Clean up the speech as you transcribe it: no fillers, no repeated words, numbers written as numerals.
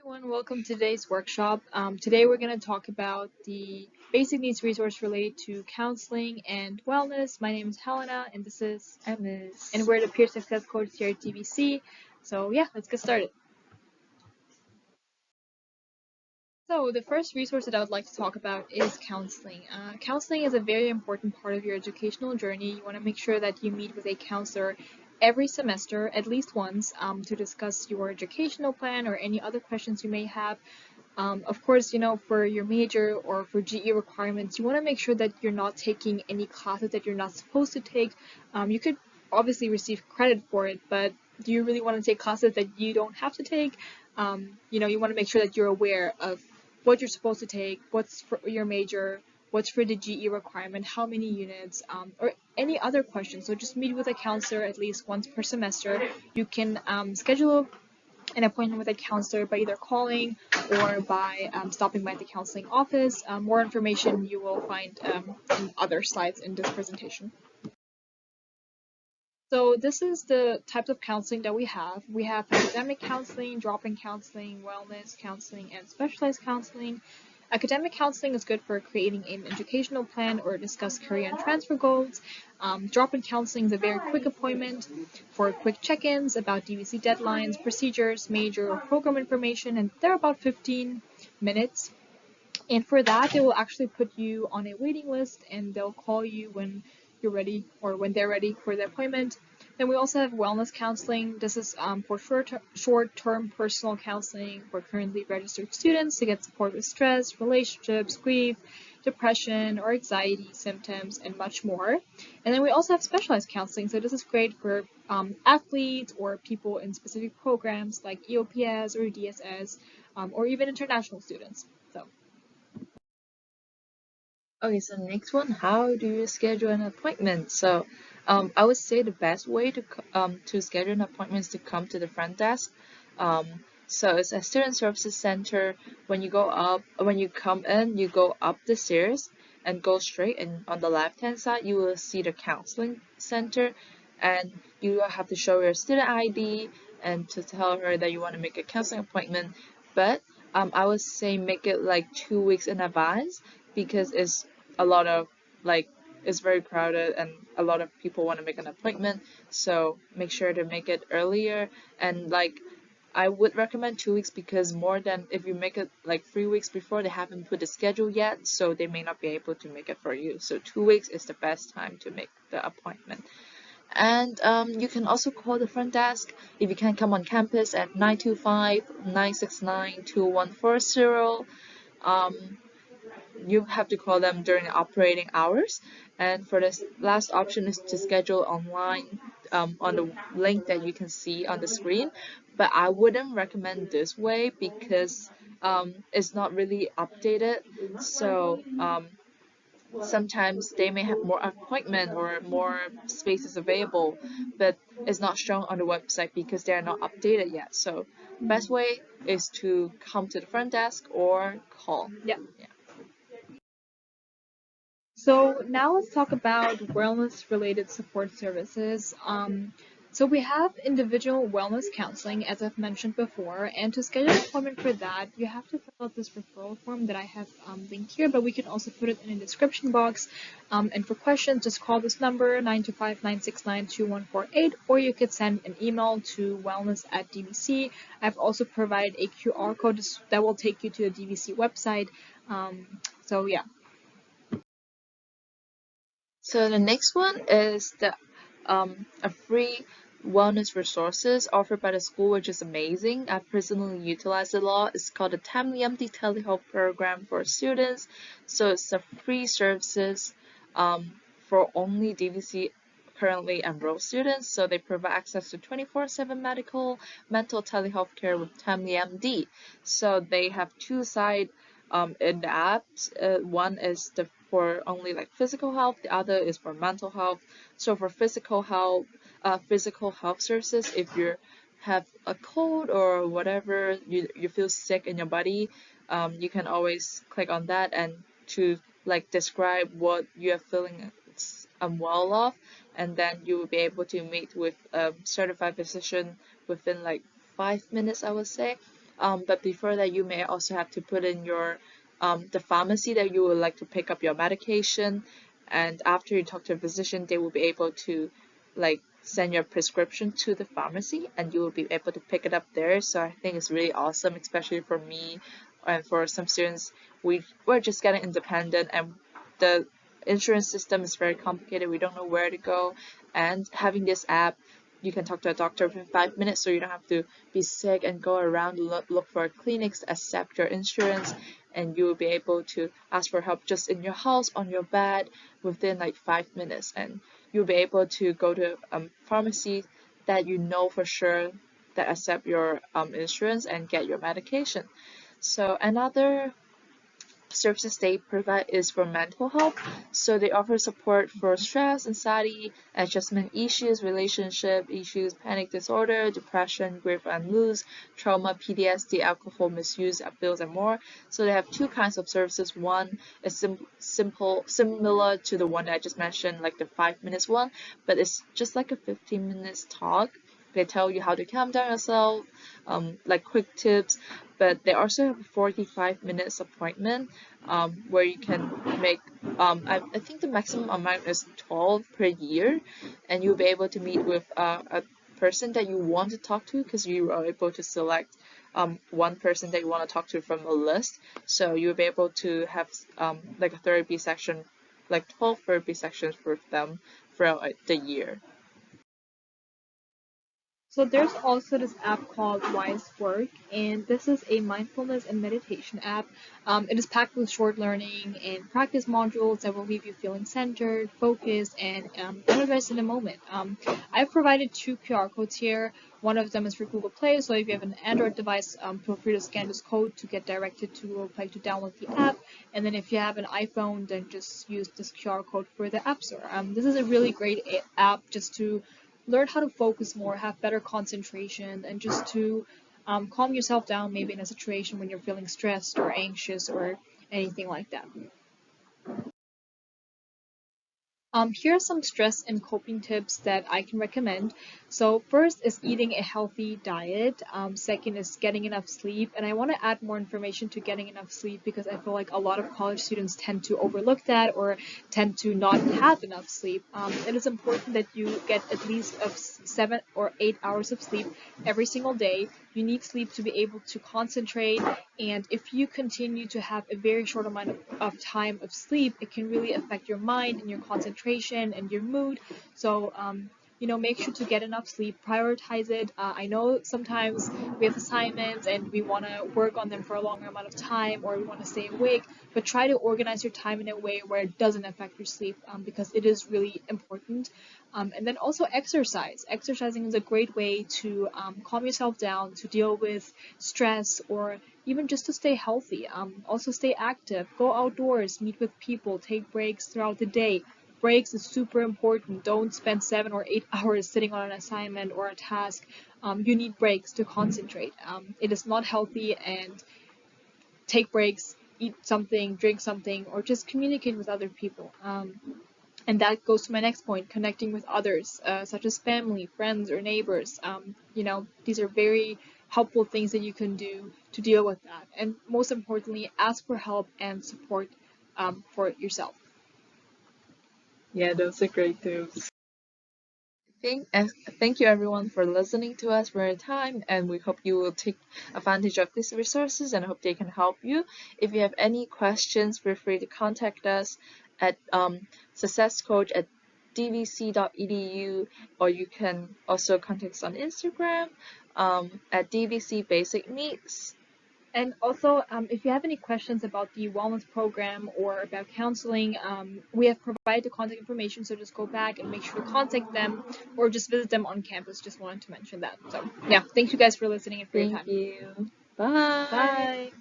Everyone, welcome to today's workshop. Today we're going to talk about the basic needs resource related to counseling and wellness. My name is Helena, and this is Ms. and we're the peer success coaches here at DVC. So yeah, let's get started. So the first resource that I would like to talk about is counseling. Counseling is a very important part of your educational journey. You want to make sure that you meet with a counselor every semester, at least once, to discuss your educational plan or any other questions you may have. Of course, for your major or for GE requirements, you want to make sure that you're not taking any classes that you're not supposed to take. You could obviously receive credit for it, but do you really want to take classes that you don't have to take? You want to make sure that you're aware of what you're supposed to take, what's for your major, what's for the GE requirement, how many units, or any other questions. So just meet with a counselor at least once per semester. You can schedule an appointment with a counselor by either calling or by stopping by the counseling office. More information you will find in other slides in this presentation. So this is the types of counseling that we have. We have academic counseling, drop-in counseling, wellness counseling, and specialized counseling. Academic counseling is good for creating an educational plan or discuss career and transfer goals. Drop-in counseling is a very quick appointment for quick check-ins about DVC deadlines, procedures, major or program information, and they're about 15 minutes. And for that, they will actually put you on a waiting list and they'll call you when you're ready or when they're ready for the appointment. Then we also have wellness counseling. This is for short-term personal counseling for currently registered students to get support with stress, relationships, grief, depression, or anxiety symptoms, and much more. And then we also have specialized counseling. So this is great for athletes or people in specific programs like EOPS or DSS, or even international students. Okay, so next one, how do you schedule an appointment? So, I would say the best way to schedule an appointment is to come to the front desk. So it's a student services center. When you come in, you go up the stairs and go straight, and on the left-hand side, you will see the counseling center, and you have to show your student ID and to tell her that you want to make a counseling appointment. But I would say make it like 2 weeks in advance because a lot of like it's very crowded and a lot of people want to make an appointment, so make sure to make it earlier. And I would recommend 2 weeks because more than if you make it like 3 weeks before, they haven't put the schedule yet, so they may not be able to make it for you. So 2 weeks is the best time to make the appointment. And you can also call the front desk if you can come on campus at 925-969-2140. um, you have to call them during operating hours. And for this last option is to schedule online on the link that you can see on the screen. But I wouldn't recommend this way because it's not really updated. So sometimes they may have more appointment or more spaces available, but it's not shown on the website because they are not updated yet. So best way is to come to the front desk or call. Yeah. So now let's talk about wellness-related support services. So we have individual wellness counseling, as I've mentioned before, and to schedule an appointment for that, you have to fill out this referral form that I have linked here, but we can also put it in a description box. And for questions, just call this number, 925-969-2148, or you could send an email to wellness@dvc. I've also provided a QR code that will take you to the DVC website. So yeah. So the next one is a free wellness resources offered by the school, which is amazing. I personally utilize it a lot. It's called the Timely Empty Telehealth Program for students. So it's a free services for only DVC currently enrolled students. So they provide access to 24/7 medical, mental telehealth care with Timely MD. So they have two sides in the apps. One is for only like physical health, the other is for mental health. So for physical health services, if you have a cold or whatever, you feel sick in your body, you can always click on that and to like describe what you are feeling unwell of, and then you will be able to meet with a certified physician within like 5 minutes, I would say. But before that, you may also have to put in your the pharmacy that you would like to pick up your medication, and after you talk to a physician, they will be able to like send your prescription to the pharmacy, and you will be able to pick it up there. So I think it's really awesome, especially for me and for some students. We're just getting independent, and the insurance system is very complicated. We don't know where to go, and having this app, you can talk to a doctor within 5 minutes, so you don't have to be sick and go around look for clinics that accept your insurance, and you will be able to ask for help just in your house on your bed within like 5 minutes, and you'll be able to go to pharmacy that you know for sure that accept your insurance and get your medication. So another services they provide is for mental health. So they offer support for stress, anxiety, adjustment issues, relationship issues, panic disorder, depression, grief and loss, trauma, PTSD, alcohol misuse, abuse, and more. So they have two kinds of services. One is similar to the one that I just mentioned, like the 5 minutes one, but it's just like a 15 minutes talk. They tell you how to calm down yourself, like quick tips, but they also have a 45 minutes appointment where you can make I think the maximum amount is 12 per year, and you'll be able to meet with a person that you want to talk to, because you are able to select one person that you want to talk to from a list. So you'll be able to have like a therapy section, like 12 therapy sections with them throughout the year. So there's also this app called Wise Work, and this is a mindfulness and meditation app. It is packed with short learning and practice modules that will leave you feeling centered, focused, and energized in a moment. I've provided two QR codes here. One of them is for Google Play, so if you have an Android device, feel free to scan this code to get directed to Google Play to download the app. And then if you have an iPhone, then just use this QR code for the App Store. This is a really great app just to learn how to focus more, have better concentration, and just to calm yourself down maybe in a situation when you're feeling stressed or anxious or anything like that. Here are some stress and coping tips that I can recommend. So first is eating a healthy diet. Second is getting enough sleep. And I want to add more information to getting enough sleep because I feel like a lot of college students tend to overlook that or tend to not have enough sleep. It is important that you get at least 7 or 8 hours of sleep every single day. You need sleep to be able to concentrate, and if you continue to have a very short amount of time of sleep, it can really affect your mind and your concentration and your mood. So make sure to get enough sleep, prioritize it. I know sometimes we have assignments and we want to work on them for a longer amount of time, or we want to stay awake, but try to organize your time in a way where it doesn't affect your sleep, because it is really important. And then also exercise. Exercising is a great way to calm yourself down, to deal with stress, or even just to stay healthy. Also stay active, go outdoors, meet with people, take breaks throughout the day. Breaks is super important. Don't spend 7 or 8 hours sitting on an assignment or a task. You need breaks to concentrate. It is not healthy, and take breaks, eat something, drink something, or just communicate with other people. And that goes to my next point, connecting with others, such as family, friends, or neighbors. These are very helpful things that you can do to deal with that. And most importantly, ask for help and support for yourself. Yeah, those are great tips. Thank you everyone for listening to us for your time, and we hope you will take advantage of these resources and hope they can help you. If you have any questions, feel free to contact us at successcoach at dvc.edu, or you can also contact us on Instagram at dvc basic needs. And also, if you have any questions about the wellness program or about counseling, we have provided the contact information, so just go back and make sure to contact them or just visit them on campus. Just wanted to mention that. So, yeah, thank you guys for listening and for your time. Thank you. Bye. Bye.